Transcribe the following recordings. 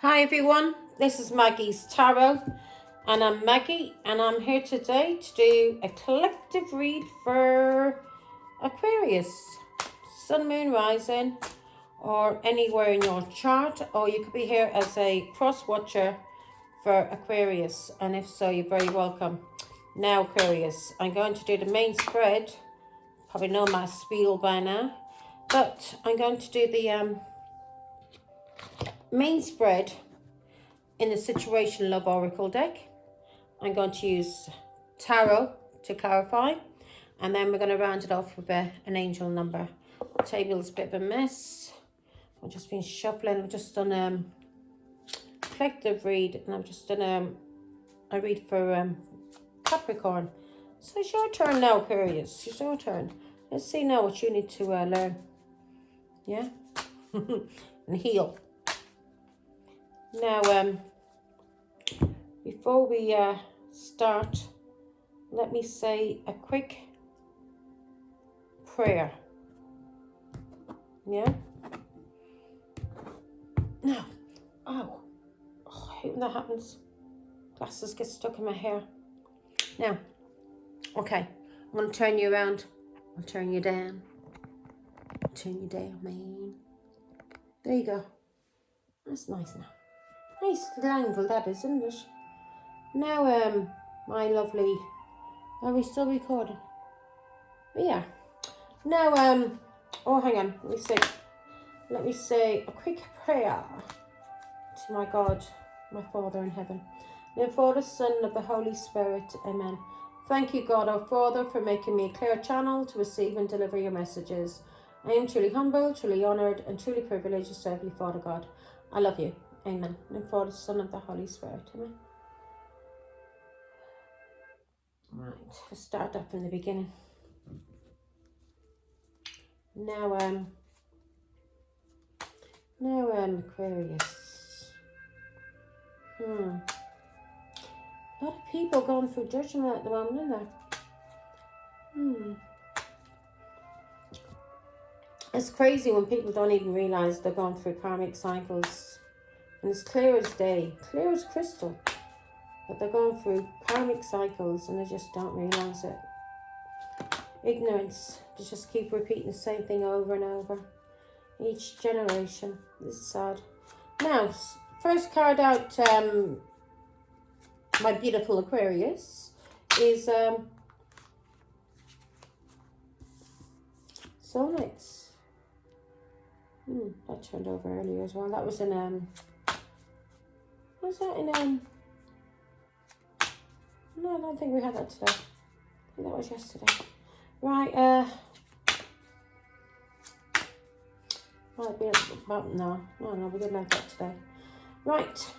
Hi everyone, this is Maggie's Tarot and I'm Maggie and I'm here today to do a collective read for Aquarius, Sun, Moon, Rising or anywhere in your chart, or you could be here as a cross watcher for Aquarius, and if so you're very welcome. Now Aquarius, I'm going to do the main spread, probably know my spiel by now, but I'm going to do the main spread in the Situation Love Oracle deck. I'm going to use Tarot to clarify, and then we're going to round it off with an angel number. The table's a bit of a mess. I've just been shuffling. I've just done collective read, and I've just done a read for Capricorn. So it's your turn now, Aquarius. It's your turn. Let's see now what you need to learn. Yeah? And heal. Now, before we start, let me say a quick prayer. Yeah? Now, I hate when that happens. Glasses get stuck in my hair. Now, okay, I'm going to turn you around. I'll turn you down. Turn you down, man. There you go. That's nice now. Nice little angle that is, isn't it? Now, my lovely, are we still recording? Yeah. Now, oh, hang on, let me say a quick prayer to my God, my Father in heaven. In the name of the Son, of the Holy Spirit, amen. Thank you, God, our Father, for making me a clear channel to receive and deliver your messages. I am truly humble, truly honoured, and truly privileged to serve you, Father God. I love you. Amen. In the name of the Son, of the Holy Spirit, amen. Right, let's start up from the beginning. Now, Aquarius. A lot of people going through judgment at the moment, isn't there? It's crazy when people don't even realise they're going through karmic cycles. And it's clear as day, clear as crystal, that they're going through karmic cycles and they just don't realise it. Ignorance, they just keep repeating the same thing over and over. Each generation. This is sad. Now, first card out, my beautiful Aquarius, is soulmates. That turned over earlier as well. That was in was that in no, I don't think we had that today. I think that was yesterday. Right, might be at the bottom. No, we didn't have that today. Right.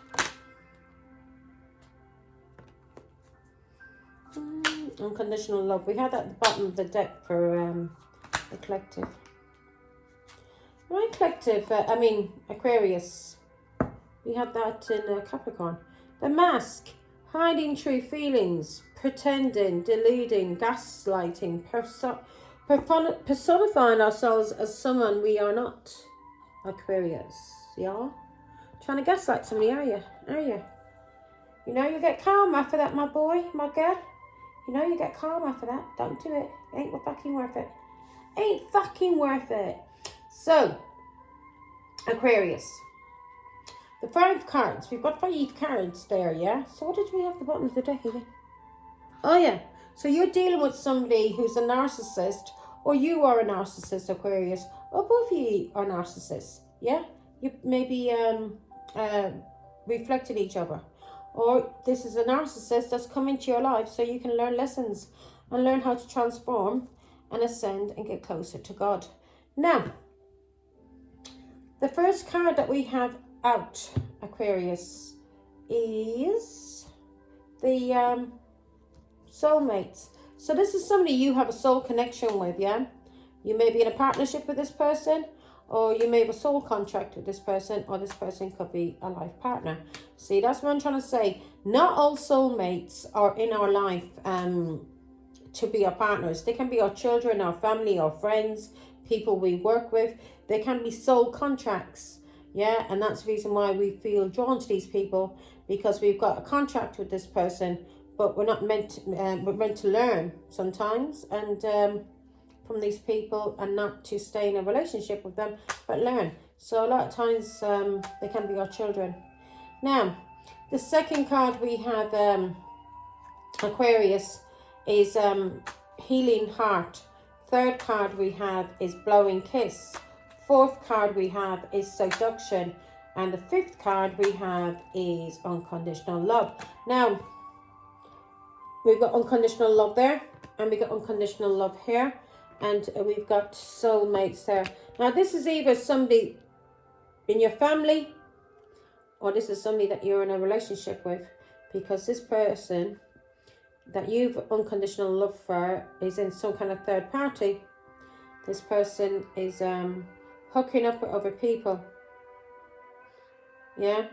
Unconditional love. We had that at the bottom of the deck for the collective. Right, collective. Aquarius. We had that in Capricorn. The mask. Hiding true feelings. Pretending, deluding, gaslighting. Personifying ourselves as someone we are not. Aquarius. Yeah? Trying to gaslight somebody, are you? You know you get karma for that, my boy, my girl. You know you get karma for that. Don't do it. Ain't fucking worth it. Ain't fucking worth it. So, Aquarius. The 5 cards. We've got 5 cards there, yeah? So what did we have at the bottom of the deck again? Oh, yeah. So you're dealing with somebody who's a narcissist, or you are a narcissist, Aquarius, or both of you are narcissists, yeah? You maybe reflecting each other. Or this is a narcissist that's come into your life so you can learn lessons and learn how to transform and ascend and get closer to God. Now, the first card that we have out, Aquarius, is the soulmates. So this is somebody you have a soul connection with, yeah? You may be in a partnership with this person, or you may have a soul contract with this person, or this person could be a life partner. See, that's what I'm trying to say. Not all soulmates are in our life to be our partners. They can be our children, our family, our friends, people we work with. They can be soul contracts. Yeah, and that's the reason why we feel drawn to these people, because we've got a contract with this person, but we're not meant to, we're meant to learn sometimes, and from these people, and not to stay in a relationship with them, but learn. So a lot of times they can be our children. Now, the second card we have, Aquarius, is healing heart. Third card we have is blowing kiss. Fourth card we have is seduction. And the fifth card we have is unconditional love. Now, we've got unconditional love there, and we've got unconditional love here, and we've got soulmates there. Now, this is either somebody in your family, or this is somebody that you're in a relationship with, because this person that you've unconditional love for is in some kind of third party. This person is hooking up with other people. Yeah,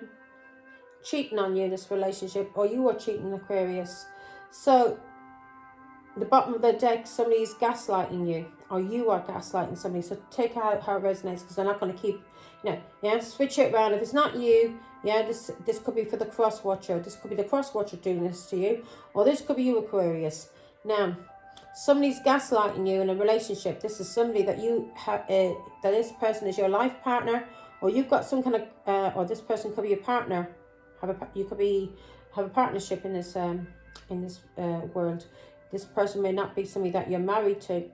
cheating on you in this relationship, or you are cheating, Aquarius. So the bottom of the deck, somebody's gaslighting you, or you are gaslighting somebody. So take out how it resonates, because they're not going to keep, switch it around. If it's not you, this could be for the cross watcher. This could be the cross watcher doing this to you, or this could be you, Aquarius. Now, somebody's gaslighting you in a relationship. This is somebody that you have, that this person is your life partner, or you've got some kind of, or this person could be your partner. You could have a partnership in this world. This person may not be somebody that you're married to.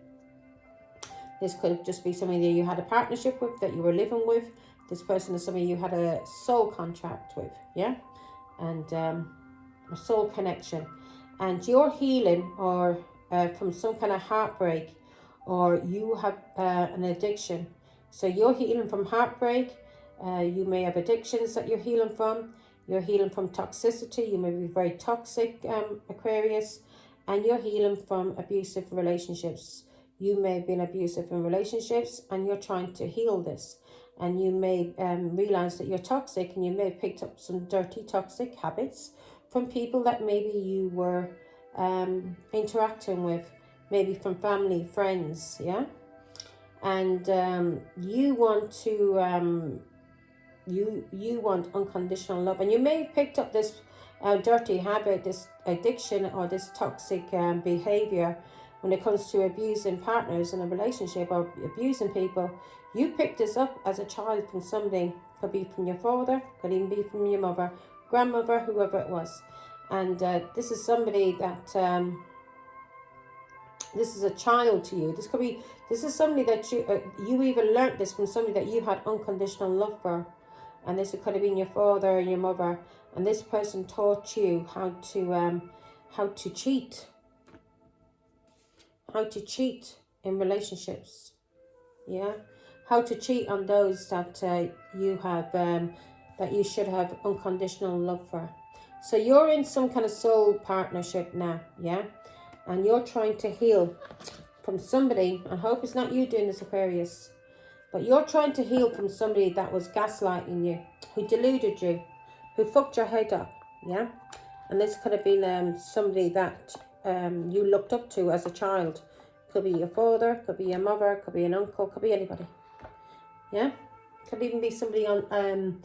This could just be somebody that you had a partnership with, that you were living with. This person is somebody you had a soul contract with, yeah? And a soul connection. And you're healing, or from some kind of heartbreak, or you have an addiction. So you're healing from heartbreak. You may have addictions that you're healing from. You're healing from toxicity. You may be very toxic, Aquarius. And you're healing from abusive relationships. You may have been abusive in relationships, and you're trying to heal this. And you may realize that you're toxic, and you may have picked up some dirty, toxic habits from people that maybe you were interacting with, maybe from family, friends, yeah? And you want to, you want unconditional love. And you may have picked up this dirty habit, this addiction, or this toxic behavior when it comes to abusing partners in a relationship, or abusing people. You picked this up as a child from somebody. Could be from your father, could even be from your mother, grandmother, whoever it was. And this is somebody that this is a child to you. This is somebody that you even learnt this from somebody that you had unconditional love for. And this could have been your father and your mother. And this person taught you how to cheat. How to cheat in relationships. Yeah. How to cheat on those that you have, that you should have unconditional love for. So you're in some kind of soul partnership now. Yeah. And you're trying to heal from somebody. I hope it's not you doing this, Aquarius. But you're trying to heal from somebody that was gaslighting you, who deluded you, who fucked your head up, yeah? And this could have been somebody that you looked up to as a child. Could be your father, could be your mother, could be an uncle, could be anybody, yeah? Could even be somebody on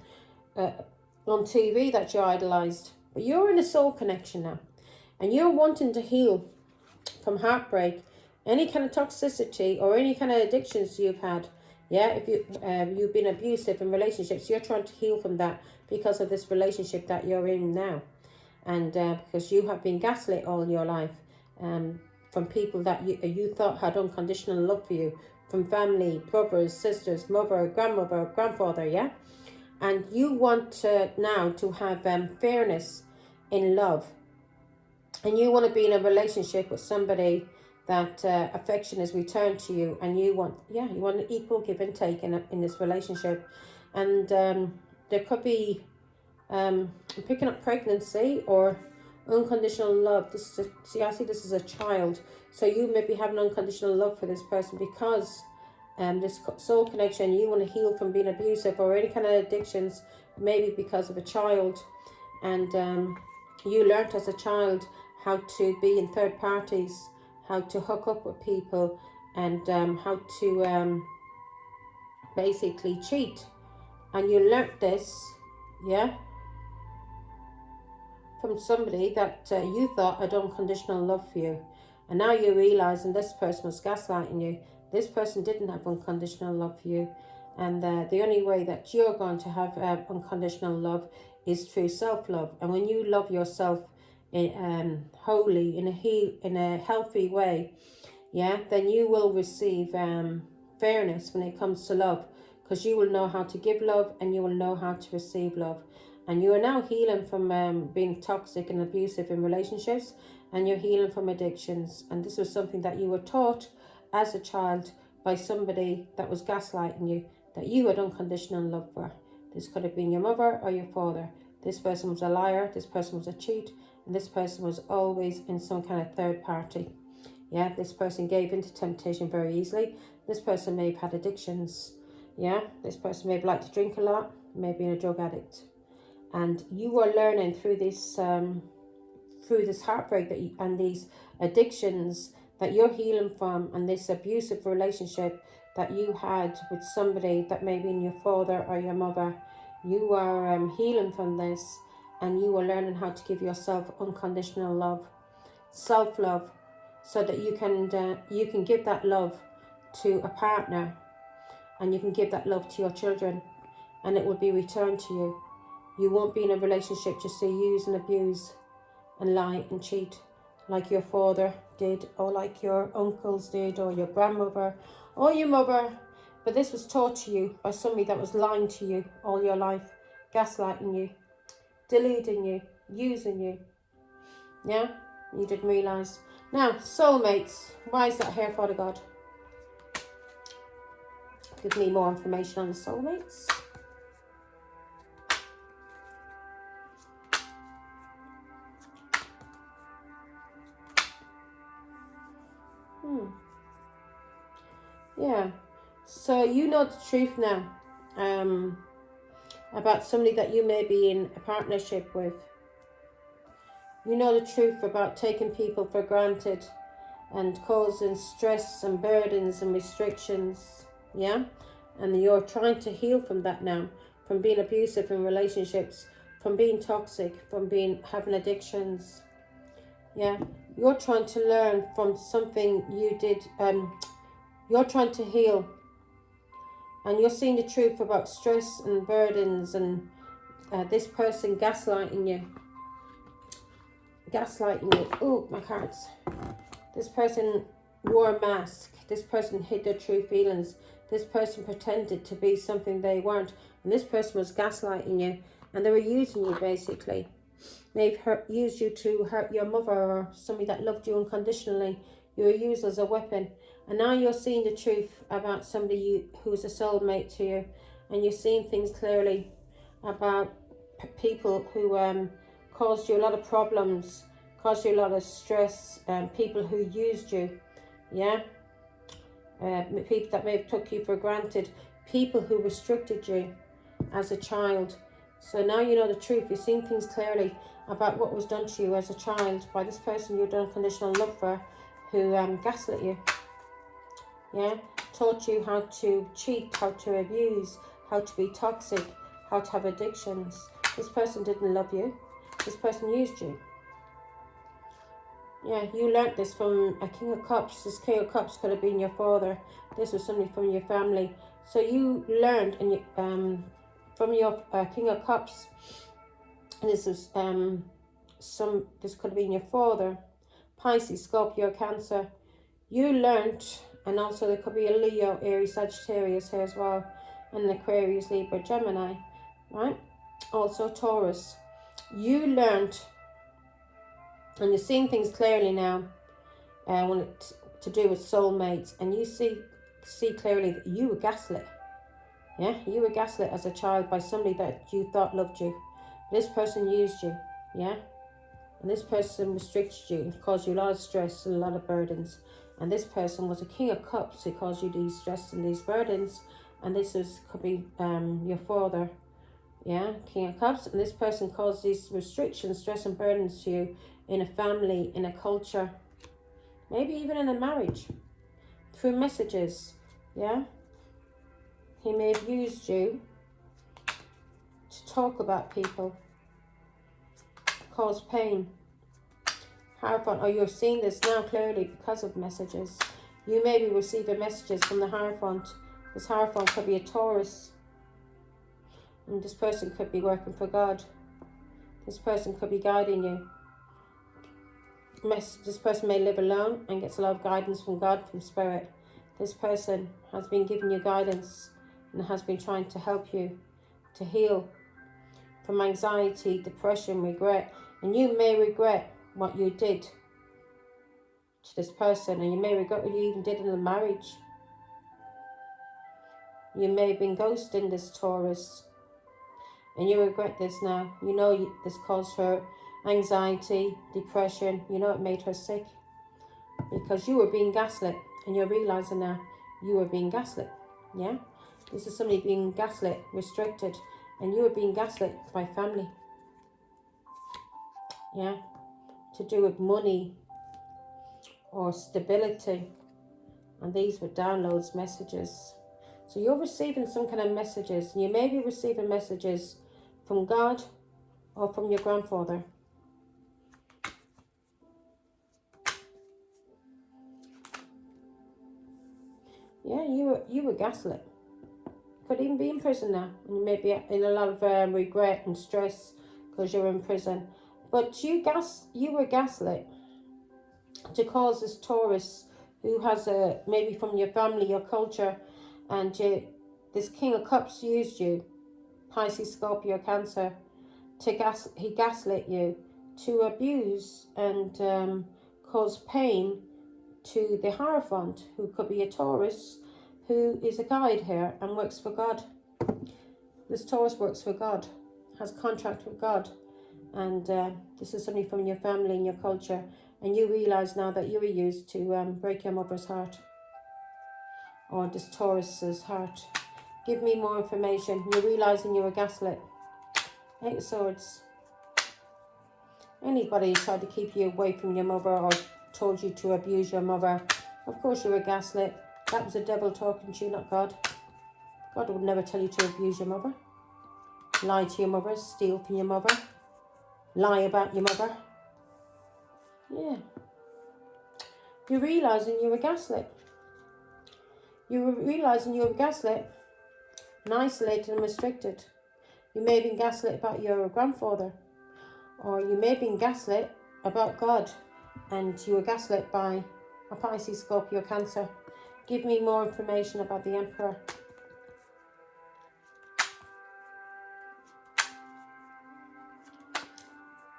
TV that you idolised. But you're in a soul connection now. And you're wanting to heal from heartbreak, any kind of toxicity, or any kind of addictions you've had. Yeah, if you've been abusive in relationships, you're trying to heal from that because of this relationship that you're in now. And because you have been gaslit all your life from people that you thought had unconditional love for you, from family, brothers, sisters, mother, grandmother, grandfather, yeah? And you want now to have fairness in love. And you want to be in a relationship with somebody that affection is returned to you, and you want an equal give and take in this relationship. And there could be picking up pregnancy or unconditional love. I see this as a child. So you may be having unconditional love for this person because this soul connection, you want to heal from being abusive or any kind of addictions, maybe because of a child. And you learnt as a child how to be in third parties, how to hook up with people, and how to basically cheat And you learnt this, yeah, from somebody that you thought had unconditional love for you. And now you're realizing this person was gaslighting you. This person didn't have unconditional love for you. And the only way that you're going to have unconditional love is through self-love. And when you love yourself wholly, in a healthy way, yeah, then you will receive fairness when it comes to love. Because you will know how to give love and you will know how to receive love. And you are now healing from being toxic and abusive in relationships. And you're healing from addictions. And this was something that you were taught as a child by somebody that was gaslighting you, that you had unconditional love for. This could have been your mother or your father. This person was a liar. This person was a cheat. And this person was always in some kind of third party. Yeah, this person gave into temptation very easily. This person may have had addictions. Yeah, this person may have liked to drink a lot. Maybe a drug addict. And you are learning through this heartbreak and these addictions that you're healing from, and this abusive relationship that you had with somebody that may be your father or your mother. You are healing from this, and you are learning how to give yourself unconditional love, self-love, so that you can give that love to a partner, and you can give that love to your children, and it will be returned to you. You won't be in a relationship just to use and abuse and lie and cheat like your father did, or like your uncles did, or your grandmother, or your mother. But this was taught to you by somebody that was lying to you all your life, gaslighting you, deluding you, using you. Yeah, you didn't realise. Now, soulmates. Why is that here, Father God? Give me more information on the soulmates. Yeah, so you know the truth now about somebody that you may be in a partnership with. You know the truth about taking people for granted and causing stress and burdens and restrictions, yeah? And you're trying to heal from that now, from being abusive in relationships, from being toxic, from having addictions, yeah? You're trying to learn from something you did, you're trying to heal, and you're seeing the truth about stress and burdens and this person gaslighting you. Oh, my cards. This person wore a mask. This person hid their true feelings. This person pretended to be something they weren't. And this person was gaslighting you. And they were using you, basically. They've used you to hurt your mother or somebody that loved you unconditionally. You were used as a weapon. And now you're seeing the truth about somebody who's a soulmate to you. And you're seeing things clearly about people who caused you a lot of problems, caused you a lot of stress, people who used you, yeah? People that may have took you for granted, people who restricted you as a child. So now you know the truth. You're seeing things clearly about what was done to you as a child by this person you had unconditional love for, who gaslit you, yeah? Taught you how to cheat, how to abuse, how to be toxic, how to have addictions. This person didn't love you. This person used you. Yeah, you learnt this from a King of Cups. This King of Cups could have been your father. This was somebody from your family. So you learned from your King of Cups. And this was this could have been your father. Pisces, Scorpio, Cancer. You learnt, and also there could be a Leo, Aries, Sagittarius here as well, and an Aquarius, Libra, Gemini, right? Also Taurus. You learnt, and you're seeing things clearly now when it's to do with soulmates, and you see clearly that you were gaslit. Yeah, you were gaslit as a child by somebody that you thought loved you. This person used you, yeah? And this person restricted you and caused you a lot of stress and a lot of burdens. And this person was a King of Cups who caused you these stress and these burdens. And this could be your father, yeah, King of Cups. And this person caused these restrictions, stress and burdens to you in a family, in a culture, maybe even in a marriage, through messages, yeah. He may have used you talk about people, cause pain. Hierophant, or you're seeing this now clearly because of messages. You may be receiving messages from the Hierophant. This Hierophant could be a Taurus. And this person could be working for God. This person could be guiding you. This person may live alone and gets a lot of guidance from God, from Spirit. This person has been giving you guidance and has been trying to help you to heal from anxiety, depression, regret. And you may regret what you did to this person, and you may regret what you even did in a marriage. You may have been ghosting this Taurus, and you regret this now. You know this caused her anxiety, depression. You know it made her sick because you were being gaslit, and you're realizing now you were being gaslit. Yeah, this is somebody being gaslit, restricted, and you were being gaslit by family. Yeah, to do with money or stability, and these were downloads, messages. So you're receiving some kind of messages, and you may be receiving messages from God or from your grandfather. Yeah, you were gaslit. Could even be in prison now, and you may be in a lot of regret and stress because you're in prison. But you were gaslit to cause this Taurus, who has maybe from your family, your culture, and this King of Cups used you, Pisces, Scorpio, Cancer, he gaslit you to abuse and cause pain to the Hierophant, who could be a Taurus, who is a guide here and works for God. This Taurus works for God, has contract with God, and this is somebody from your family and your culture, and you realize now that you were used to break your mother's heart, or this Taurus's heart. Give me more information. You're realizing you were gaslit. Eight of Swords. Anybody tried to keep you away from your mother or told you to abuse your mother, of course you were gaslit. That was the devil talking to you, not God. God would never tell you to abuse your mother, lie to your mother, steal from your mother, lie about your mother. Yeah. You're realising you were gaslit. You were realising you were gaslit and isolated and restricted. You may have been gaslit about your grandfather, or you may have been gaslit about God, and you were gaslit by a Pisces, Scorpio, Cancer. Give me more information about the Emperor.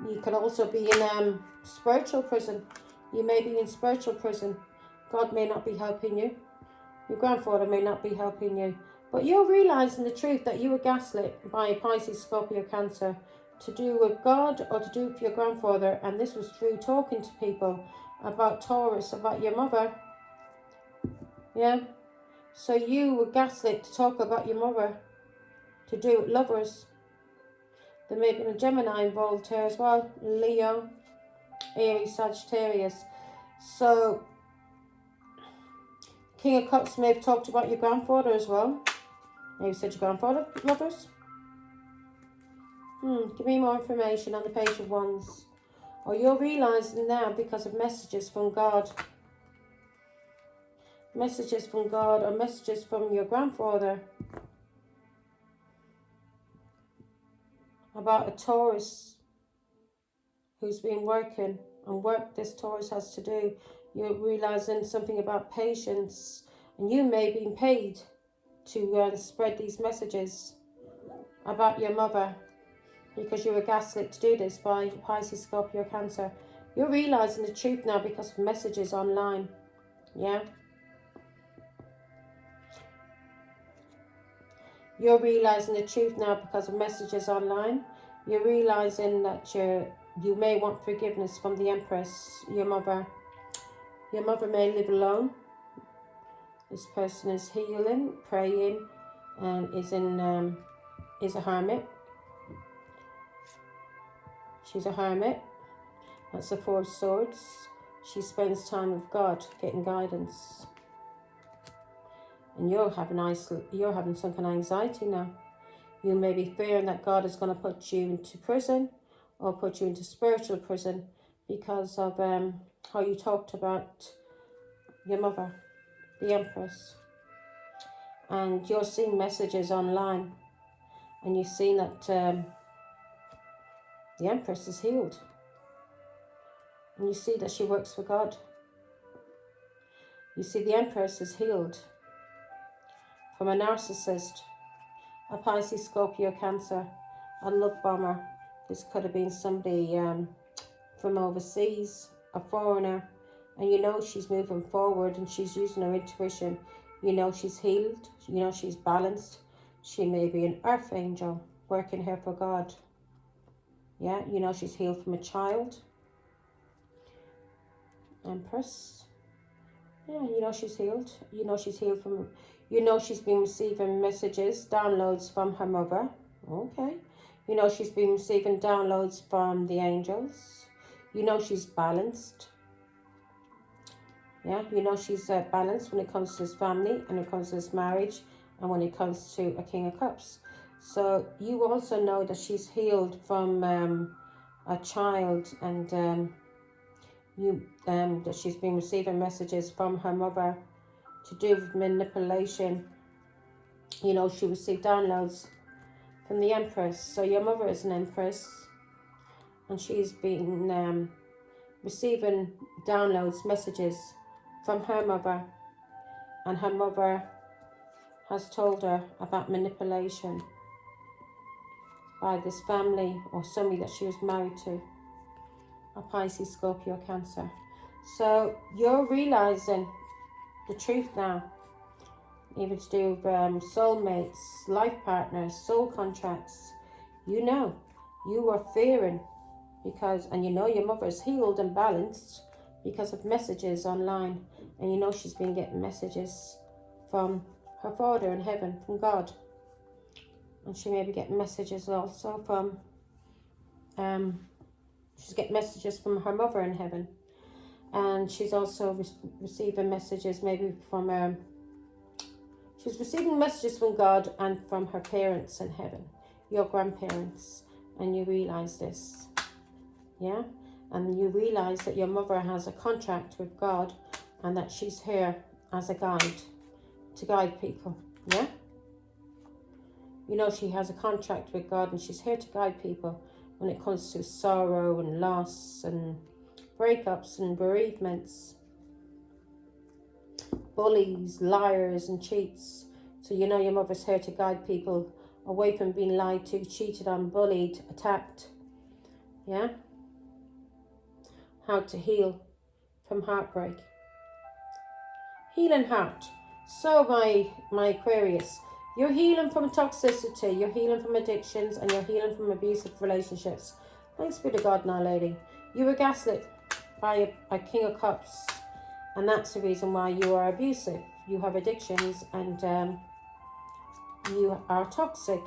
You could also be in spiritual prison. You may be in spiritual prison. God may not be helping you. Your grandfather may not be helping you. But you're realising the truth that you were gaslit by Pisces, Scorpio, Cancer to do with God or to do with your grandfather. And this was through talking to people about Taurus, about your mother. Yeah? So you were gaslit to talk about your mother, to do with lovers. There may have been a Gemini involved here as well. Leo, Aries, Sagittarius. So King of Cups may have talked about your grandfather as well. Maybe said your grandfather lovers. Give me more information on the Page of Wands. Or you're realising now because of messages from God. Messages from God or messages from your grandfather about a Taurus who's been working and work this Taurus has to do. You're realising something about patience, and you may have been paid to spread these messages about your mother because you were gaslit to do this by Pisces, Scorpio, Cancer. You're realising the truth now because of messages online. Yeah? You're realising the truth now because of messages online. You're realising that you may want forgiveness from the Empress, your mother. Your mother may live alone. This person is healing, praying, and is a hermit. She's a hermit. That's the Four of Swords. She spends time with God, getting guidance. And you're having some kind of anxiety now. You may be fearing that God is going to put you into prison or put you into spiritual prison because of how you talked about your mother, the Empress. And you're seeing messages online and you've seen that the Empress is healed. And you see that she works for God. You see the Empress is healed from a narcissist, a Pisces, Scorpio, Cancer, a love bomber. This could have been somebody from overseas, a foreigner, and you know she's moving forward and she's using her intuition. You know she's healed, you know she's balanced. She may be an earth angel working here for God. Yeah, you know she's healed from a child. Empress. Yeah, you know she's healed. You know she's healed from, you know she's been receiving messages, downloads from her mother. Okay. You know she's been receiving downloads from the angels. You know she's balanced. Yeah, you know she's balanced when it comes to this family and when it comes to this marriage and when it comes to a King of Cups. So you also know that she's healed from a child and that she's been receiving messages from her mother to do with manipulation. You know, she received downloads from the Empress. So your mother is an Empress and she's been receiving downloads, messages from her mother, and her mother has told her about manipulation by this family or somebody that she was married to, a Pisces, Scorpio, Cancer. So you're realizing the truth now, even to do with soulmates, life partners, soul contracts. You know, you were fearing because, and you know your mother is healed and balanced because of messages online, and you know she's been getting messages from her Father in heaven, from God, and she may be getting messages also from she's getting messages from her mother in heaven, and she's also receiving messages maybe from she's receiving messages from God and from her parents in heaven, your grandparents, and you realize this, yeah? And you realize that your mother has a contract with God and that she's here as a guide, to guide people, yeah? You know she has a contract with God and she's here to guide people when it comes to sorrow and loss and breakups and bereavements, bullies, liars and cheats. So you know your mother's here to guide people away from being lied to, cheated on, bullied, attacked, yeah? How to heal from heartbreak. Healing heart. So my Aquarius, you're healing from toxicity, you're healing from addictions, and you're healing from abusive relationships. Thanks be to God now, lady. You were gaslit by a King of Cups, and that's the reason why you are abusive. You have addictions and you are toxic,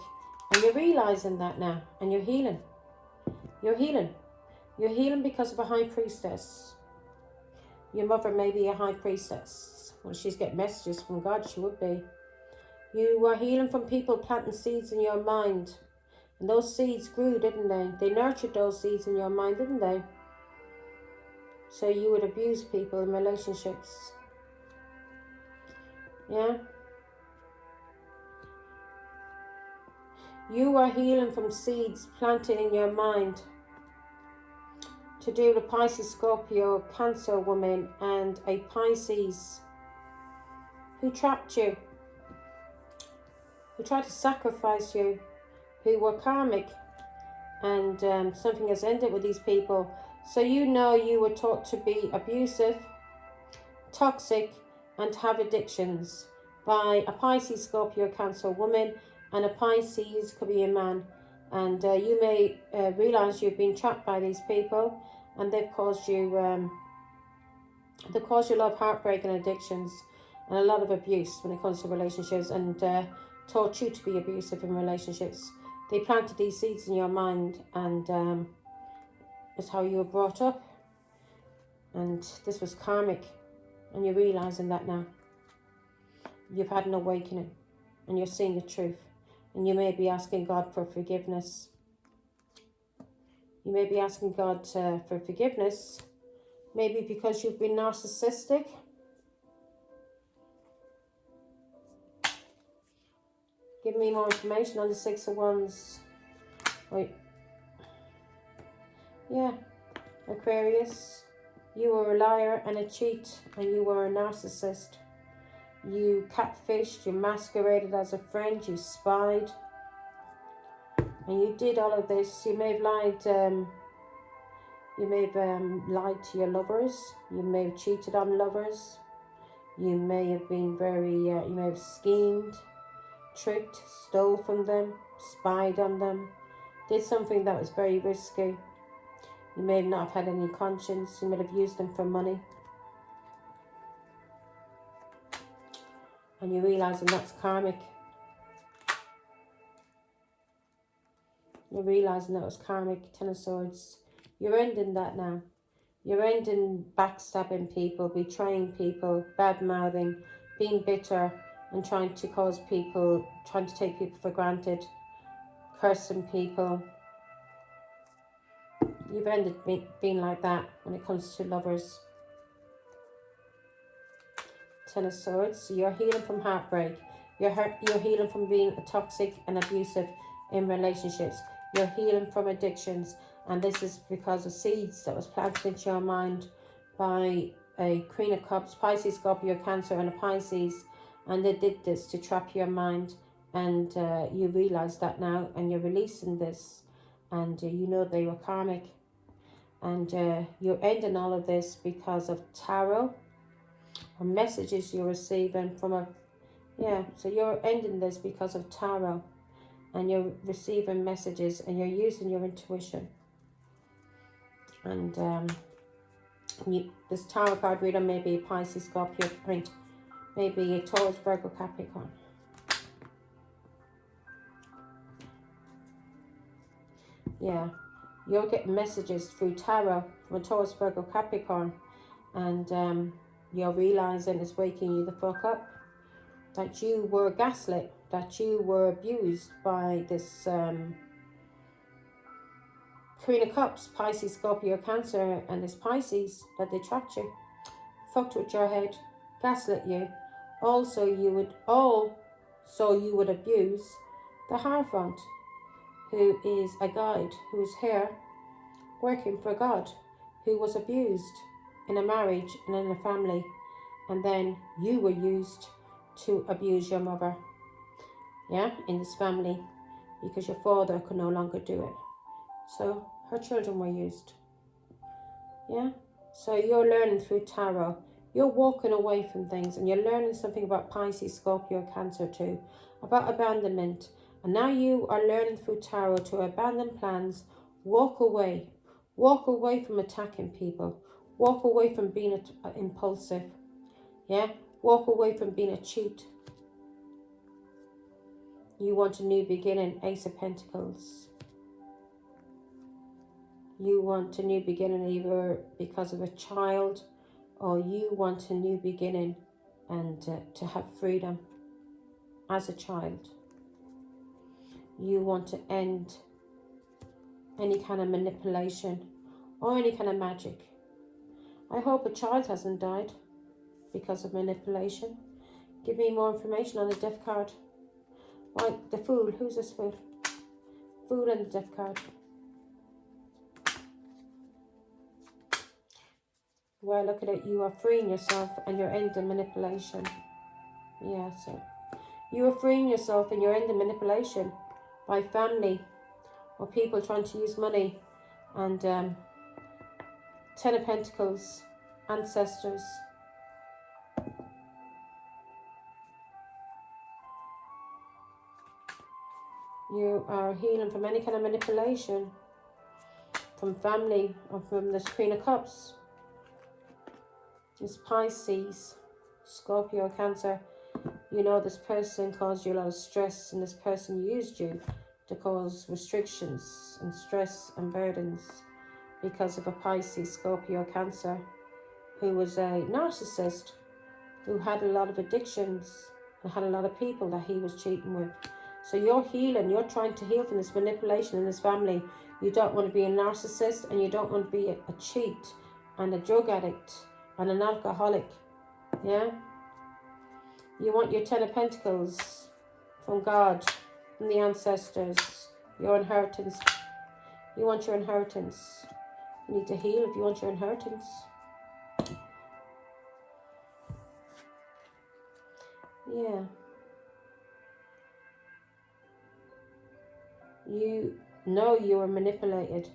and you're realizing that now, and you're healing. You're healing. You're healing because of a high priestess. Your mother may be a high priestess. Well, she's getting messages from God, she would be. You are healing from people planting seeds in your mind. And those seeds grew, didn't they? They nurtured those seeds in your mind, didn't they? So you would abuse people in relationships. Yeah? You are healing from seeds planted in your mind to do with a Pisces, Scorpio, Cancer woman and a Pisces who trapped you, who tried to sacrifice you, who were karmic, and something has ended with these people. So you know you were taught to be abusive, toxic, and have addictions by a Pisces, Scorpio, Cancer woman, and a Pisces could be a man. And you may realize you've been trapped by these people, and they've caused you a lot of heartbreak and addictions, and a lot of abuse when it comes to relationships, and taught you to be abusive in relationships. They planted these seeds in your mind, and it's how you were brought up, and this was karmic, and you're realizing that now. You've had an awakening, and you're seeing the truth, And you may be asking God for forgiveness. You may be asking God for forgiveness. Maybe because you've been narcissistic. Give me more information on the Six of Wands. Wait. Yeah. Aquarius. You were a liar and a cheat. And you were a narcissist. You catfished. You masqueraded as a friend. You spied. And you did all of this. You may have lied. You may have lied to your lovers. You may have cheated on lovers. You may have been you may have schemed, tricked, stole from them, spied on them, did something that was very risky. You may not have had any conscience. You may have used them for money. And you're realising that's karmic. You're realising that was karmic. Ten of Swords. You're ending that now. You're ending backstabbing people, betraying people, bad-mouthing, being bitter, and trying to take people for granted, cursing people. You've ended being like that when it comes to lovers. Ten of Swords. So you're healing from heartbreak. You're healing from being toxic and abusive in relationships. You're healing from addictions. And this is because of seeds that was planted into your mind by a Queen of Cups, Pisces, Scorpio, Cancer, and a Pisces. And they did this to trap your mind. And you realize that now. And you're releasing this. And you know they were karmic. And you're ending all of this because of tarot. Or messages you're receiving from a... Yeah, so you're ending this because of tarot. And you're receiving messages. And you're using your intuition. And this tarot card reader may be Pisces, Scorpio, maybe a Taurus, Virgo, Capricorn. Yeah, you're getting messages through tarot from a Taurus, Virgo, Capricorn. And you're realising, it's waking you the fuck up, that you were gaslit, that you were abused by this... Queen of Cups, Pisces, Scorpio, Cancer, and this Pisces, that they trapped you, fucked with your head, gaslit you. Also, you would abuse the Hierophant, who is a guide, who is here working for God, who was abused in a marriage and in a family, and then you were used to abuse your mother, yeah, in this family, because your father could no longer do it. So her children were used. Yeah. So you're learning through tarot. You're walking away from things, and you're learning something about Pisces, Scorpio, Cancer too, about abandonment. And now you are learning through tarot to abandon plans, walk away from attacking people, walk away from being impulsive. Yeah. Walk away from being a cheat. You want a new beginning, Ace of Pentacles. You want a new beginning either because of a child, or you want a new beginning and to have freedom as a child. You want to end any kind of manipulation or any kind of magic. I hope a child hasn't died because of manipulation. Give me more information on the Death card. Right, the Fool. Who's this Fool? Fool and the Death card. Well, look at it. You are freeing yourself and you're ending manipulation. Yeah, so you are freeing yourself and you're ending manipulation by family or people trying to use money. And Ten of Pentacles, ancestors. You are healing from any kind of manipulation from family or from this Queen of Cups. This Pisces, Scorpio, Cancer. You know this person caused you a lot of stress, and this person used you to cause restrictions and stress and burdens because of a Pisces, Scorpio, Cancer, who was a narcissist, who had a lot of addictions and had a lot of people that he was cheating with. So you're healing. You're trying to heal from this manipulation in this family. You don't want to be a narcissist, and you don't want to be a cheat and a drug addict and an alcoholic. Yeah? You want your 10 of Pentacles from God, from the ancestors, your inheritance. You want your inheritance. You need to heal if you want your inheritance. Yeah. You know you were manipulated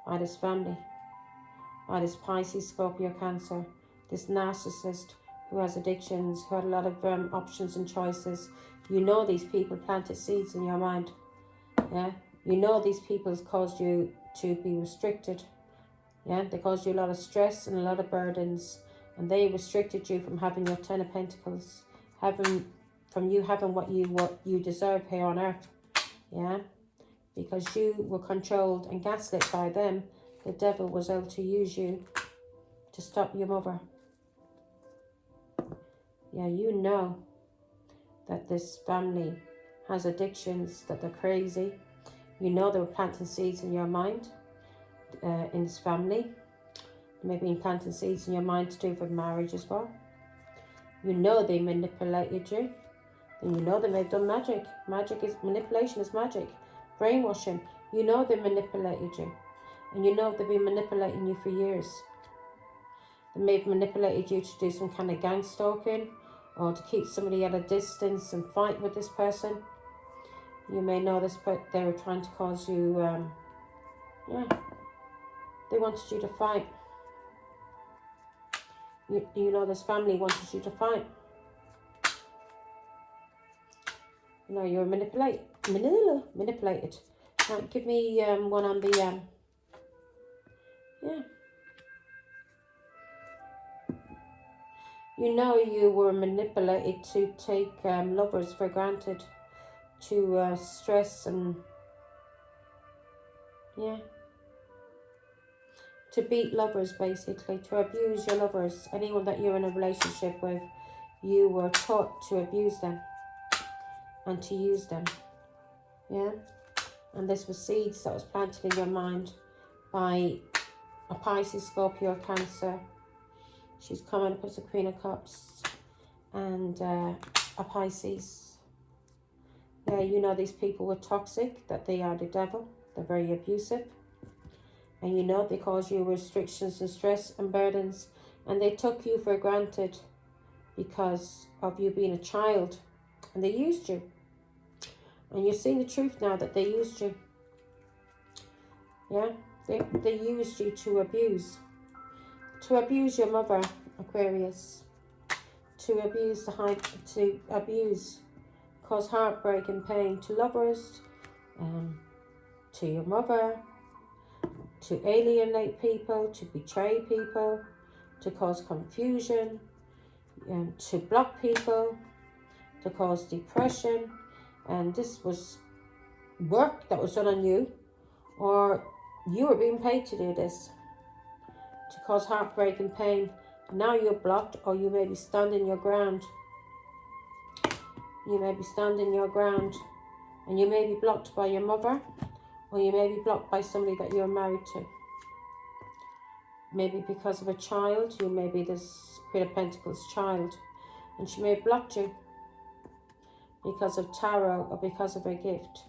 by this family, by this Pisces, Scorpio, Cancer, this narcissist who has addictions, who had a lot of options and choices. You know these people planted seeds in your mind. Yeah. You know these people has caused you to be restricted. Yeah. They caused you a lot of stress and a lot of burdens. And they restricted you from having your 10 of Pentacles, from you having what you deserve here on earth. Yeah, because you were controlled and gaslit by them. The devil was able to use you to stop your mother. Yeah, you know that this family has addictions, that they're crazy. You know they were planting seeds in your mind, in this family. Maybe planting seeds in your mind to do with marriage as well. You know they manipulated you. And you know they may have done magic. Manipulation is magic. Brainwashing. You know they manipulated you. And you know they've been manipulating you for years. They may have manipulated you to do some kind of gang stalking, or to keep somebody at a distance and fight with this person. You may know this, but they were trying to cause you, they wanted you to fight. You know this family wanted you to fight. You know, you're manipulated. Now, give me one on the, yeah. You know you were manipulated to take lovers for granted, to stress and, yeah. To beat lovers, basically, to abuse your lovers. Anyone that you're in a relationship with, you were taught to abuse them and to use them. Yeah? And this was seeds that was planted in your mind by a Pisces, Scorpio, Cancer. She's coming up as a Queen of Cups and a Pisces. Yeah, you know these people were toxic, that they are the devil. They're very abusive. And you know they cause you restrictions and stress and burdens. And they took you for granted because of you being a child. And they used you. And you're seeing the truth now that they used you. Yeah? They used you to abuse. To abuse your mother, Aquarius. To abuse, cause heartbreak and pain to lovers, to your mother, to alienate people, to betray people, to cause confusion, to block people, to cause depression. And this was work that was done on you, or you were being paid to do this, to cause heartbreak and pain. Now you're blocked, or you may be standing your ground. You may be standing your ground, and you may be blocked by your mother, or you may be blocked by somebody that you're married to. Maybe because of a child. You may be this Queen of Pentacles child, and she may have blocked you because of tarot or because of her gift.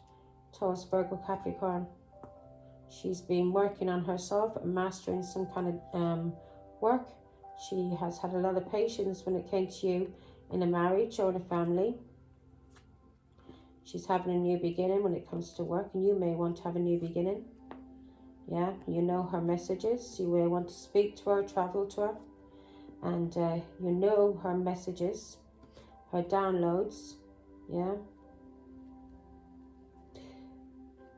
Taurus, Virgo, Capricorn. She's been working on herself and mastering some kind of work. She has had a lot of patience when it came to you in a marriage or in a family. She's having a new beginning when it comes to work, and you may want to have a new beginning. Yeah, you know her messages. You may want to speak to her, travel to her. And you know her messages, her downloads. Yeah.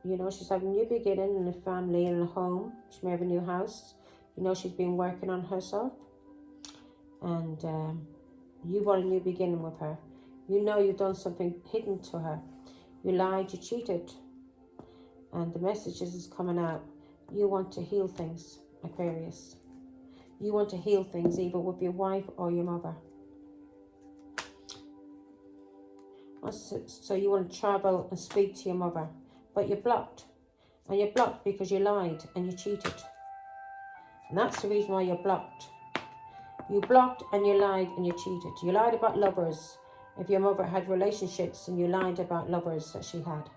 You know she's having a new beginning in a family, in a home. She may have a new house. You know she's been working on herself. And you want a new beginning with her. You know you've done something hidden to her. You lied, you cheated. And the messages is coming out. You want to heal things, Aquarius. You want to heal things either with your wife or your mother. So you want to travel and speak to your mother, but you're blocked. And you're blocked because you lied and you cheated. And that's the reason why you're blocked. You blocked and you lied and you cheated. You lied about lovers. If your mother had relationships and you lied about lovers that she had.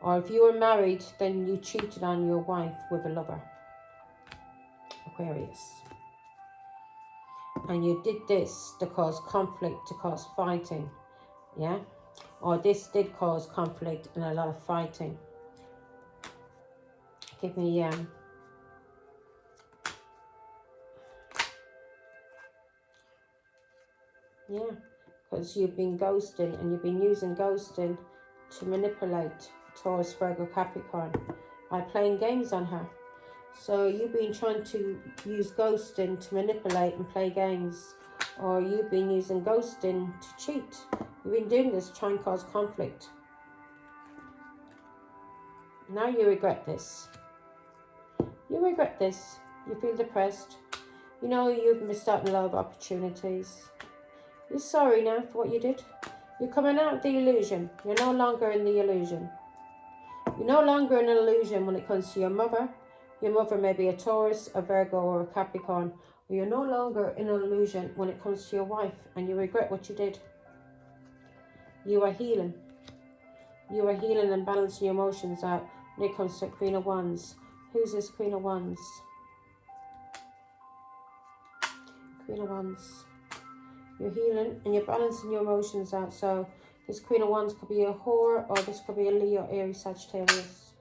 Or if you were married, then you cheated on your wife with a lover. Aquarius. And you did this to cause conflict, to cause fighting. Yeah? Or this did cause conflict and a lot of fighting. Give me, yeah, because you've been ghosting and you've been using ghosting to manipulate Taurus, Virgo, Capricorn by playing games on her. So you've been trying to use ghosting to manipulate and play games, or you've been using ghosting to cheat. You've been doing this to try and cause conflict. Now you regret this. You regret this. You feel depressed. You know you've missed out on a lot of opportunities. You're sorry now for what you did. You're coming out of the illusion. You're no longer in the illusion. You're no longer in an illusion when it comes to your mother. Your mother may be a Taurus, a Virgo, or a Capricorn. Or you're no longer in an illusion when it comes to your wife and you regret what you did. You are healing. You are healing and balancing your emotions out when it comes to Queen of Wands. Who's this Queen of Wands? Queen of Wands. You're healing and you're balancing your emotions out. So this Queen of Wands could be a whore, or this could be a Leo, Aries, Sagittarius.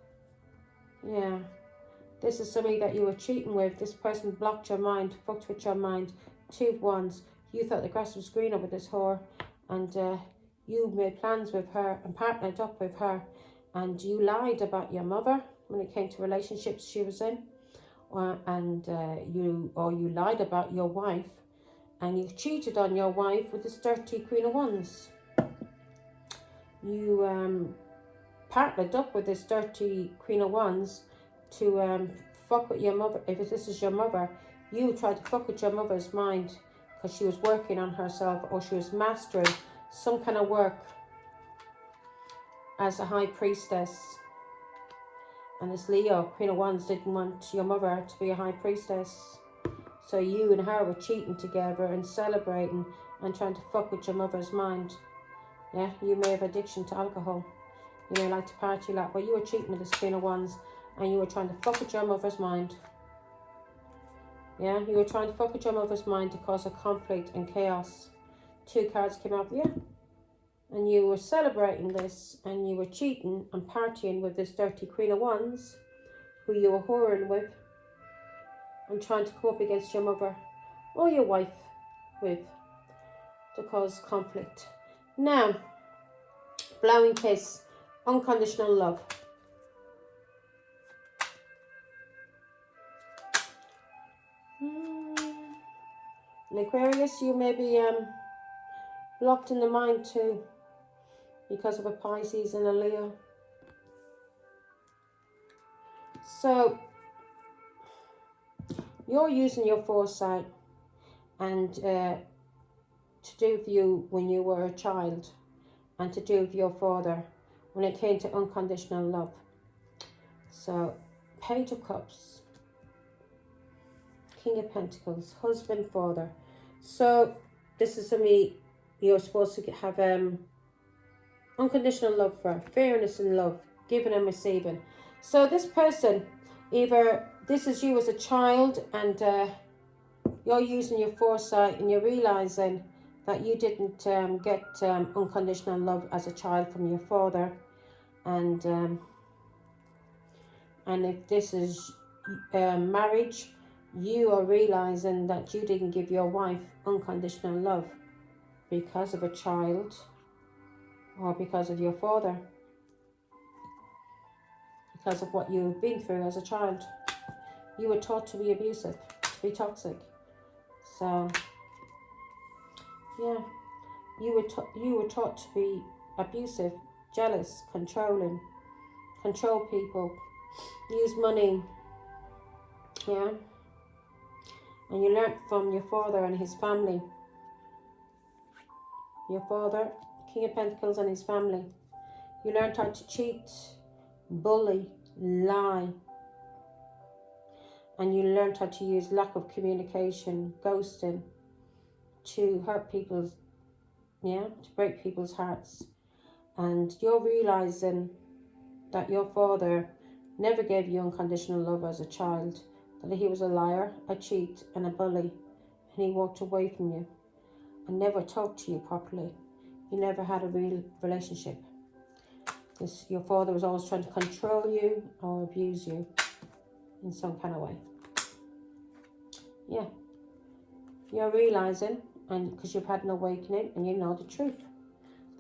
Yeah. This is somebody that you were cheating with. This person blocked your mind, fucked with your mind. Two of Wands. You thought the grass was greener with this whore. And you made plans with her and partnered up with her. And you lied about your mother when it came to relationships she was in. You lied about your wife. And you cheated on your wife with this dirty Queen of Wands. You partnered up with this dirty Queen of Wands to fuck with your mother. If this is your mother, you tried to fuck with your mother's mind because she was working on herself, or she was mastering some kind of work as a high priestess. And this Leo, Queen of Wands, didn't want your mother to be a high priestess. So you and her were cheating together and celebrating and trying to fuck with your mother's mind. Yeah, you may have addiction to alcohol. You may like to party a lot, but you were cheating with this Queen of Wands and you were trying to fuck with your mother's mind. Yeah, you were trying to fuck with your mother's mind to cause a conflict and chaos. Two cards came out, yeah. And you were celebrating this and you were cheating and partying with this dirty Queen of Wands who you were whoring with and trying to come up against your mother or your wife with to cause conflict. Now, blowing kiss, unconditional love. In Aquarius, you may be blocked in the mind too because of a Pisces and a Leo. So, you're using your foresight and to do with you when you were a child and to do with your father when it came to unconditional love. So, Page of Cups, King of Pentacles, husband, father. So, this is somebody you're supposed to have unconditional love for, fairness in love, giving and receiving. So, this person, either this is you as a child and you're using your foresight and you're realizing that you didn't get unconditional love as a child from your father, and if this is marriage, you are realizing that you didn't give your wife unconditional love because of a child or because of your father, because of what you've been through as a child. You were taught to be abusive, to be toxic. So, yeah, you were taught to be abusive, jealous, controlling, control people, use money, yeah. And you learnt from your father and his family. Your father King of Pentacles and his family. You learned how to cheat, bully, lie. And you learned how to use lack of communication, ghosting, to hurt people's, to break people's hearts. And you're realizing that your father never gave you unconditional love as a child, that he was a liar, a cheat, and a bully, and he walked away from you and never talked to you properly. You never had a real relationship. Your father was always trying to control you or abuse you in some kind of way. Yeah. You're realizing, and because you've had an awakening and you know the truth,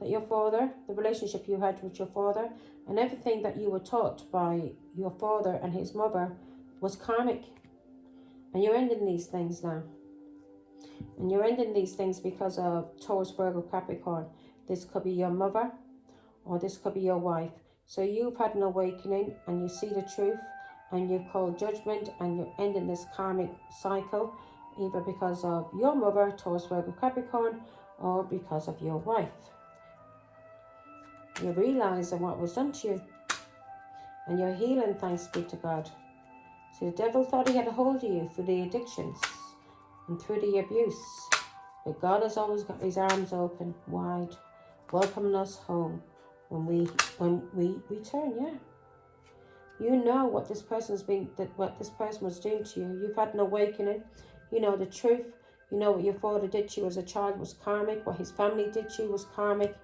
that your father, the relationship you had with your father, and everything that you were taught by your father and his mother was karmic. And you're ending these things now. And you're ending these things because of Taurus, Virgo, Capricorn. This could be your mother, or this could be your wife. So you've had an awakening and you see the truth, and you call judgment, and you're ending this karmic cycle, either because of your mother, Taurus, Virgo, Capricorn, or because of your wife. You're realizing what was done to you, and you're healing, thanks be to God. So the devil thought he had a hold of you through the addictions and through the abuse, but God has always got his arms open wide, welcoming us home when we return. Yeah, you know what this person's been, what this person was doing to you. You've had an awakening. You know the truth. You know what your father did to you as a child was karmic. What his family did to you was karmic.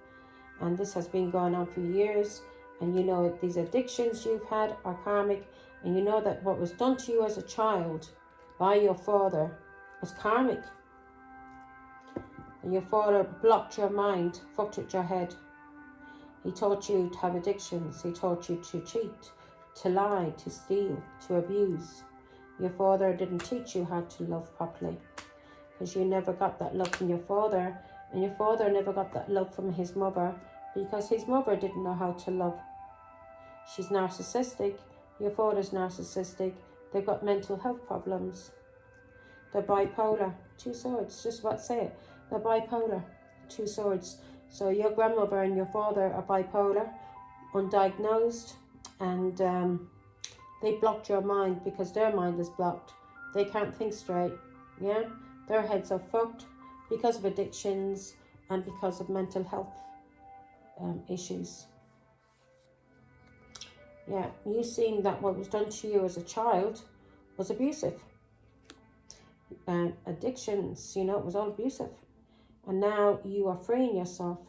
And this has been going on for years. And you know these addictions you've had are karmic. And you know that what was done to you as a child by your father was karmic. And your father blocked your mind, fucked with your head. He taught you to have addictions. He taught you to cheat, to lie, to steal, to abuse. Your father didn't teach you how to love properly, because you never got that love from your father, and your father never got that love from his mother, because his mother didn't know how to love. She's narcissistic. Your father's narcissistic. They've got mental health problems. They're bipolar. Two swords. Just about to say it. They're bipolar. Two swords. So your grandmother and your father are bipolar, undiagnosed, and they blocked your mind because their mind is blocked. They can't think straight. Yeah, their heads are fucked because of addictions and because of mental health issues. Yeah, you seen that what was done to you as a child was abusive. Addictions, it was all abusive. And now you are freeing yourself.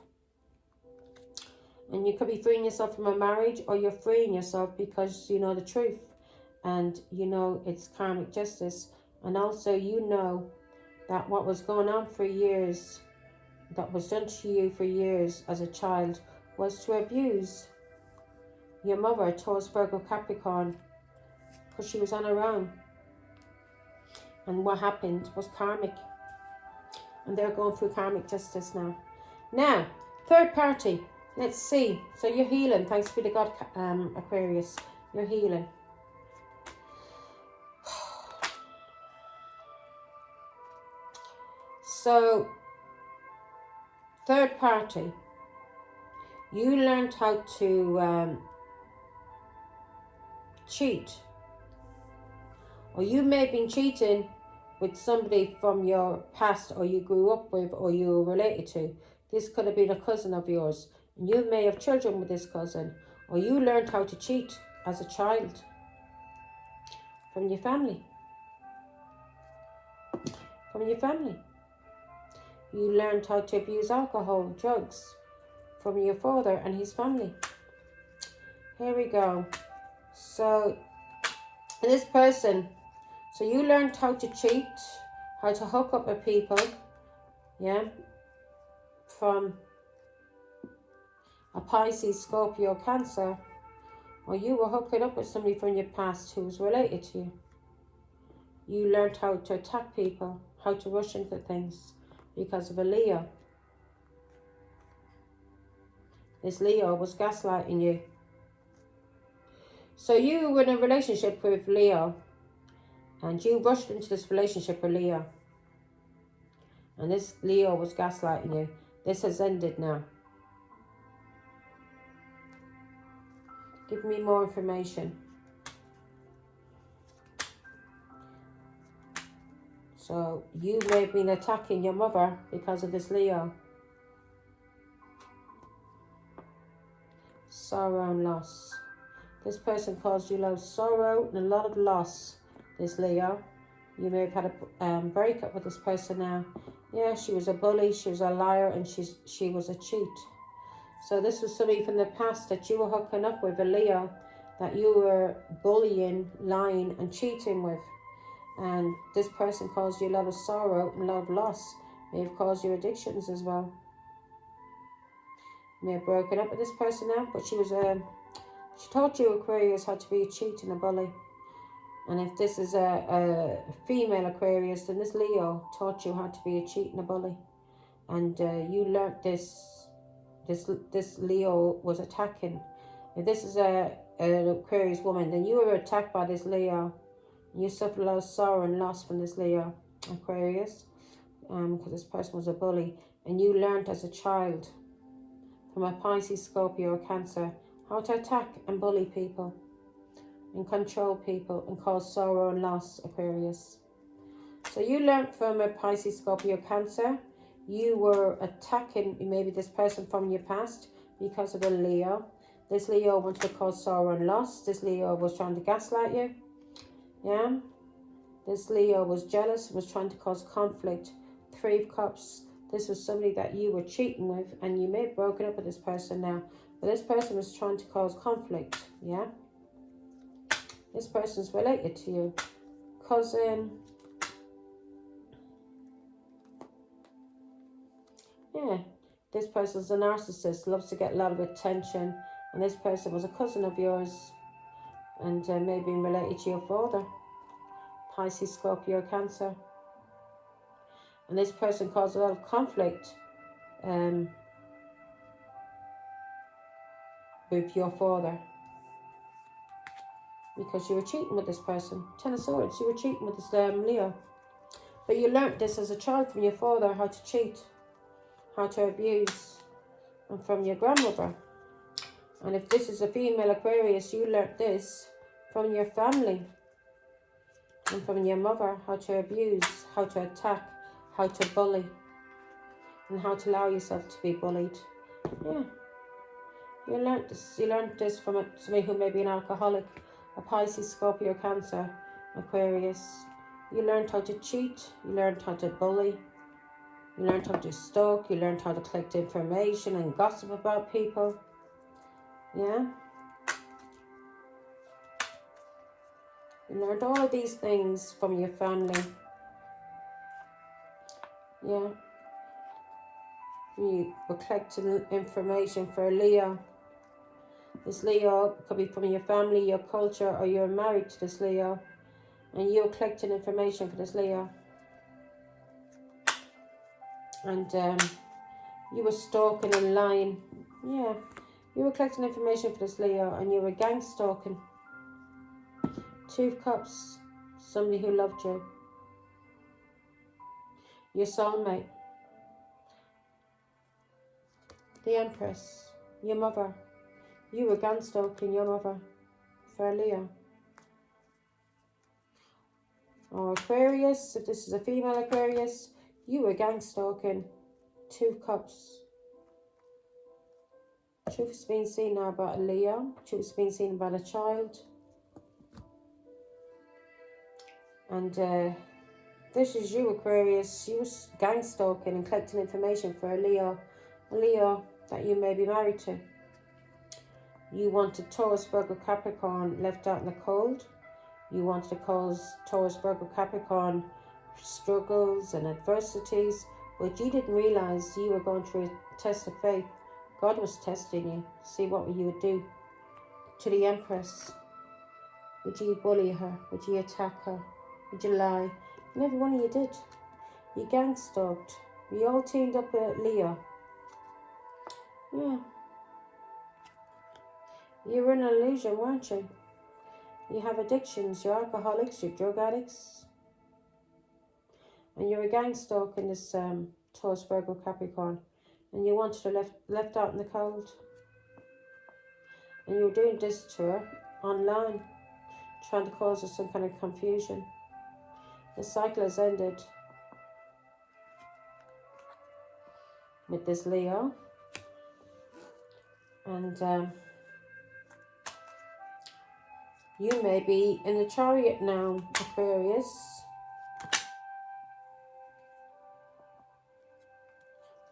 And you could be freeing yourself from a marriage, or you're freeing yourself because you know the truth. And you know it's karmic justice. And also you know that what was going on for years, that was done to you for years as a child, was to abuse your mother, Taurus, Virgo, Capricorn, because she was on her own. And what happened was karmic. And they're going through karmic justice now. Now, third party. Let's see. So you're healing. Thanks be to God, Aquarius. You're healing. So, third party. You learned how to cheat. Or you may have been cheating with somebody from your past, or you grew up with, or you were related to. This could have been a cousin of yours. And you may have children with this cousin. Or you learned how to cheat as a child from your family. From your family. You learned how to abuse alcohol, drugs from your father and his family. Here we go. So, this person, so you learned how to cheat, how to hook up with people, yeah, from a Pisces, Scorpio, Cancer, or you were hooking up with somebody from your past who was related to you. You learned how to attack people, how to rush into things because of a Leo. This Leo was gaslighting you. So you were in a relationship with Leo, and you rushed into this relationship with Leo. And this Leo was gaslighting you. This has ended now. Give me more information. So you may have been attacking your mother because of this Leo. Sorrow and loss. This person caused you a lot of sorrow and a lot of loss, this Leo. You may have had a breakup with this person now. Yeah, she was a bully, she was a liar, and she was a cheat. So this was somebody from the past that you were hooking up with, a Leo, that you were bullying, lying, and cheating with. And this person caused you a lot of sorrow and a lot of loss. May have caused you addictions as well. You may have broken up with this person now, but she taught you, Aquarius, how to be a cheat and a bully. And if this is a female Aquarius, then this Leo taught you how to be a cheat and a bully. And you learnt this Leo was attacking. If this is an Aquarius woman, then you were attacked by this Leo. You suffered a lot of sorrow and loss from this Leo, Aquarius, because this person was a bully. And you learnt as a child from a Pisces, Scorpio, or Cancer how to attack and bully people and control people and cause sorrow and loss, Aquarius. So you learnt from a Pisces, Scorpio, Cancer. You were attacking maybe this person from your past because of a Leo. This Leo wanted to cause sorrow and loss. This Leo was trying to gaslight you. Yeah. This Leo was jealous, was trying to cause conflict. Three of Cups. This was somebody that you were cheating with, and you may have broken up with this person now. But this person was trying to cause conflict. Yeah. This person's related to you. Cousin. Yeah. This person's a narcissist, loves to get a lot of attention. And this person was a cousin of yours. And maybe related to your father. Pisces, Scorpio, Cancer. And this person caused a lot of conflict with your father. Because you were cheating with this person. Ten of Swords, you were cheating with this Leo. But you learnt this as a child from your father, how to cheat, how to abuse, and from your grandmother. And if this is a female Aquarius, you learnt this from your family and from your mother, how to abuse, how to attack, how to bully, and how to allow yourself to be bullied. Yeah. You learnt this. You learnt this from somebody who may be an alcoholic, a Pisces, Scorpio, Cancer, Aquarius. You learned how to cheat. You learned how to bully. You learned how to stalk. You learned how to collect information and gossip about people. Yeah. You learned all of these things from your family. Yeah. You were collecting information for a Leo. This Leo could be from your family, your culture, or you're married to this Leo. And you're collecting information for this Leo. And you were stalking and lying. Yeah. You were collecting information for this Leo, and you were gang stalking. Two of Cups. Somebody who loved you. Your soulmate. The Empress. Your mother. You were gang stalking your mother for a Leo. Or Aquarius, if this is a female Aquarius, you were gang stalking. Two of Cups. Truth is being seen now about a Leo. Truth is being seen about a child. And this is you, Aquarius. You were gang stalking and collecting information for a Leo. A Leo that you may be married to. You wanted Taurus, Virgo, Capricorn left out in the cold. You wanted to cause Taurus, Virgo, Capricorn struggles and adversities. But you didn't realize you were going through a test of faith. God was testing you to see what you would do to the Empress. Would you bully her? Would you attack her? Would you lie? And every one of you did. You gang stalked. We all teamed up at Leo. Yeah. You were in an illusion, weren't you? You have addictions. You're alcoholics. You're drug addicts. And you're a gang stalking this Taurus, Virgo, Capricorn. And you wanted to left out in the cold. And you're doing this to her online, trying to cause her some kind of confusion. The cycle has ended with this Leo. And you may be in the Chariot now, Aquarius.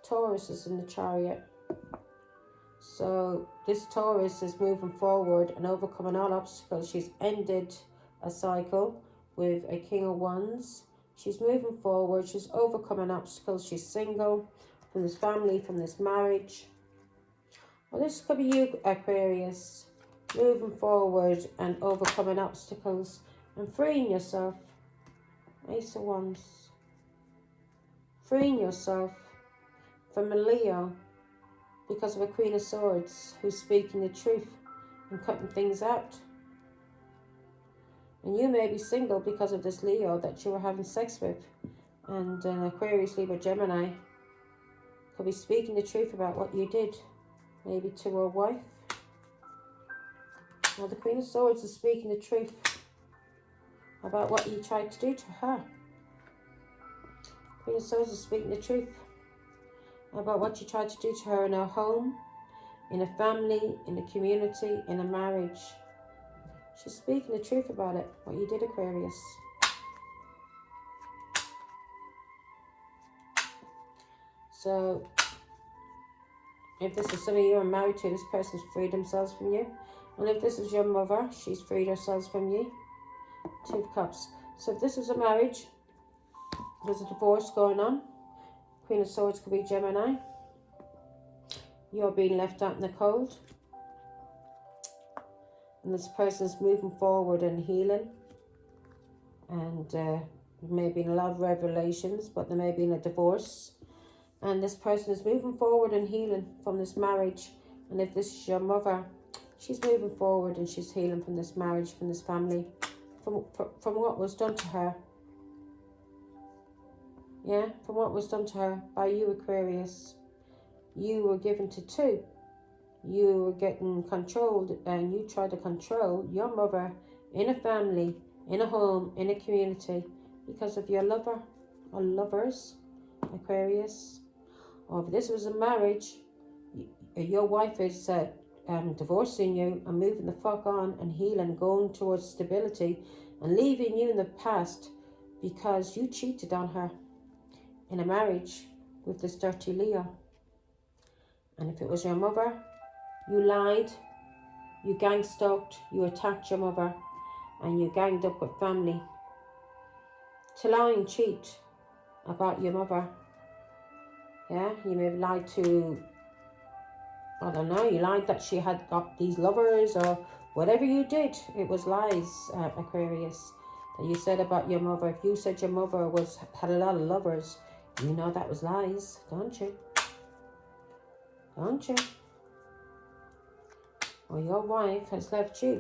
Taurus is in the Chariot. So this Taurus is moving forward and overcoming all obstacles. She's ended a cycle with a King of Wands. She's moving forward. She's overcoming obstacles. She's single from this family, from this marriage. Well, this could be you, Aquarius, moving forward and overcoming obstacles and freeing yourself. Ace of Wands. Freeing yourself from a Leo because of a Queen of Swords who's speaking the truth and cutting things out. And you may be single because of this Leo that you were having sex with. And Aquarius, Libra, Gemini could be speaking the truth about what you did. Maybe to a wife. Well, the Queen of Swords is speaking the truth about what you tried to do to her. Queen of Swords is speaking the truth about what you tried to do to her in her home, in a family, in a community, in a marriage. She's speaking the truth about it, what you did, Aquarius. So, if this is somebody you're married to, this person's freed themselves from you. And if this is your mother, she's freed herself from you. Two of Cups. So if this is a marriage, there's a divorce going on. Queen of Swords could be Gemini. You're being left out in the cold. And this person's moving forward and healing. And maybe in a lot of revelations, but there may be in a divorce. And this person is moving forward and healing from this marriage. And if this is your mother, she's moving forward and she's healing from this marriage, from this family, from what was done to her. Yeah, from what was done to her by you, Aquarius. You were given to two. You were getting controlled and you tried to control your mother in a family, in a home, in a community because of your lover or lovers, Aquarius. Or if this was a marriage, your wife is divorcing you and moving the fuck on and healing, going towards stability and leaving you in the past because you cheated on her in a marriage with this dirty Leo. And if it was your mother, you lied, you gang stalked, you attacked your mother and you ganged up with family to lie and cheat about your mother. Yeah, you may have lied to, I don't know, you lied that she had got these lovers or whatever you did. It was lies, Aquarius, that you said about your mother. If you said your mother had a lot of lovers, you know that was lies, don't you? Don't you? Or your wife has left you